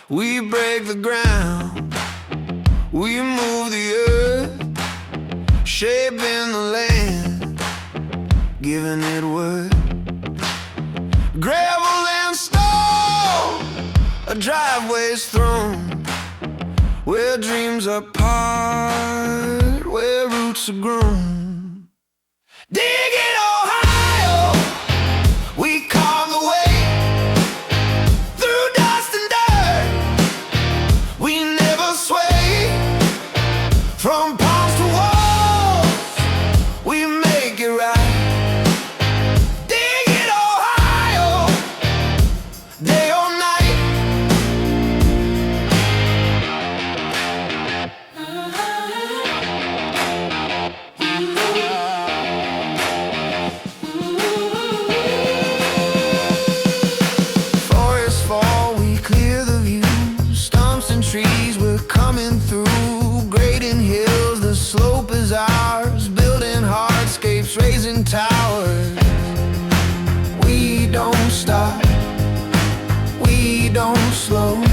We break the ground, we move the earth, shaping the land, giving it worth. Gravel and stone, a driveway's thrown, where dreams are part, where roots are grown. Digging Ohio, we carve the way through dust and dirt. We never sway from palms to walls, we make it right. Digging Ohio, day or night. Forests fall, we clear the view. Stumps and trees, we're coming through. Grading hills, the slope is ours. Building hardscapes, raising towers. We don't stop, we don't slow.